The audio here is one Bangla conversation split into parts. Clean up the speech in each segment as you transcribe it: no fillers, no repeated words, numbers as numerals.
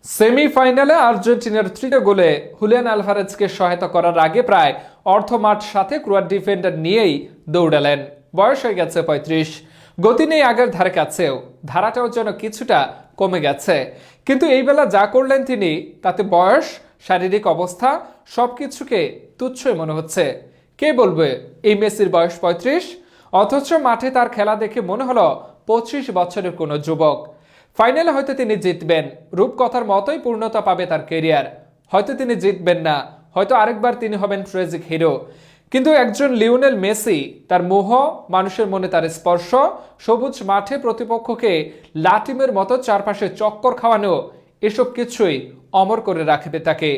সেমিফাইনালে আর্জেন্টিনার তৃতীয় গোলে হুলিয়ান আলভারেজকে সহায়তা করার আগে প্রায় অর্ধ মাঠ সাথে ক্রোয়াট ডিফেন্ডার নিয়েই দৌড়ালেন। বয়স হয়ে গেছে ৩৫, গতি নেই আগের ধারে কাছেও, ধারাটাও যেন কিছুটা কমে গেছে। কিন্তু এই বেলা যা করলেন তিনি, তাতে বয়স, শারীরিক অবস্থা সবকিছুকে তুচ্ছই মনে হচ্ছে। কে বলবে এই মেসির বয়স ৩৫, অথচ মাঠে তার খেলা দেখে মনে হলো ২৫ বছরের কোনো যুবক। ফাইনালে হয়তো তিনি জিতবেন, রূপকথার মতোই পূর্ণতা পাবে তার কেরিয়ার। হয়তো তিনি জিতবেন না, হয়তো আরেকবার তিনি হবেন ট্রেজিক হিরো। কিন্তু একজন লিওনেল মেসি, তার মোহ, মানুষের মনে তার স্পর্শ, সবুজ মাঠে প্রতিপক্ষকে লাটিমের মতো চারপাশে চক্কর খাওয়ানো, এসব কিছুই অমর করে রাখবে তাকে।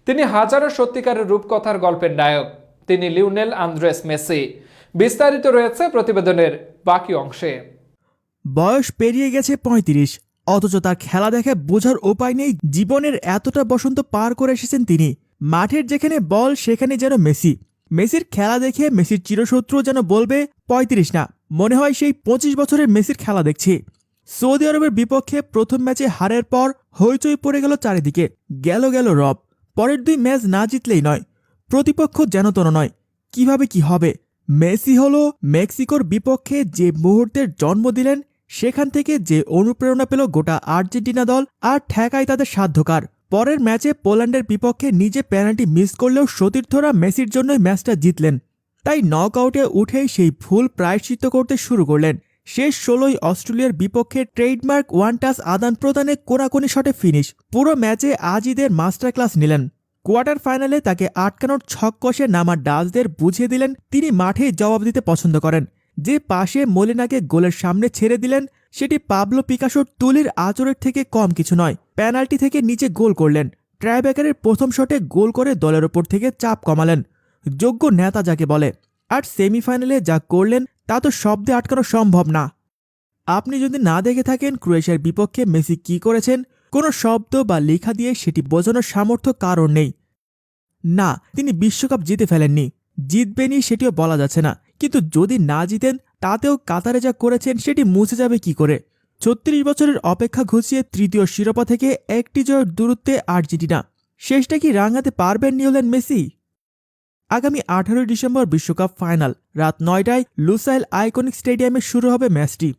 তিনি হাজারো সত্যিকারের রূপকথার গল্পের নায়ক। তিনি লিওনেল আন্দ্রেস মেসি। বিস্তারিত রয়েছে প্রতিবেদনের বাকি অংশে। বয়স পেরিয়ে গেছে ৩৫, অথচ তার খেলা দেখে বোঝার উপায় নেই জীবনের এতটা বসন্ত পার করে এসেছেন তিনি। মাঠের যেখানে বল সেখানে যেন মেসি। মেসির খেলা দেখে মেসির চিরশত্রু যেন বলবে ৩৫ না, মনে হয় সেই ২৫ বছরের মেসির খেলা দেখছি। সৌদি আরবের বিপক্ষে প্রথম ম্যাচে হারের পর হইচই পড়ে গেল চারিদিকে। গেল রব। পরের ২ ম্যাচ না জিতলেই নয়, প্রতিপক্ষ যেন তেন নয়। কিভাবে কি হবে? মেসি হলো মেক্সিকোর বিপক্ষে যে মুহূর্তের জন্ম দিলেন, সেখান থেকে যে অনুপ্রেরণা পেল গোটা আর্জেন্টিনা দল, আর ঠেকায় তাদের সাধ্যকার। পরের ম্যাচে পোল্যান্ডের বিপক্ষে নিজে পেনাল্টি মিস করলেও সতীর্থরা মেসির জন্যই ম্যাচটা জিতলেন। তাই নকআউটে উঠেই সেই ভুল প্রায়শ্চিত্ত করতে শুরু করলেন। শেষ ১৬ই অস্ট্রেলিয়ার বিপক্ষে ট্রেডমার্ক ওয়ান টাচ আদান প্রদানে কোনাকুনি শটে ফিনিশ। পুরো ম্যাচে আজিদের মাস্টার ক্লাস নিলেন। কোয়ার্টার ফাইনালে তাকে আটকানোর ছক কষে নামা ডাচদের বুঝিয়ে দিলেন তিনি মাঠেই জবাব দিতে পছন্দ করেন। যে পাশে মলিনাকে গোলের সামনে ছেড়ে দিলেন, সেটি পাবলো পিকাসোর তুলির আঁচড়ের থেকে কম কিছু নয়। পেনাল্টি থেকে নিচে গোল করলেন। ট্রাইব্রেকারের প্রথম শটে গোল করে দলের ওপর থেকে চাপ কমালেন। যোগ্য নেতা যাকে বলে। আর সেমিফাইনালে যা করলেন তা তো শব্দে আটকানো সম্ভব না। আপনি যদি না দেখে থাকেন ক্রোয়েশিয়ার বিপক্ষে মেসি কি করেছেন, কোনো শব্দ বা লেখা দিয়ে সেটি বোঝানোর সামর্থ্য কারণ নেই। না, তিনি বিশ্বকাপ জিতে ফেলেননি, জিতবেনই সেটিও বলা যাচ্ছে না। কিন্তু যদি না জিতেন, তাতেও কাতারে যা করেছেন সেটি মুছে যাবে কি করে? ৩৬ বছরের অপেক্ষা ঘুচিয়ে তৃতীয় শিরোপা থেকে একটি জয়ের দূরত্বে আর্জেন্টিনা। শেষটা কি রাঙাতে পারবেন লিওনেল মেসি? আগামী ১৮ ডিসেম্বর বিশ্বকাপ ফাইনাল রাত ৯টায় লুসাইল আইকনিক স্টেডিয়ামে শুরু হবে ম্যাচটি।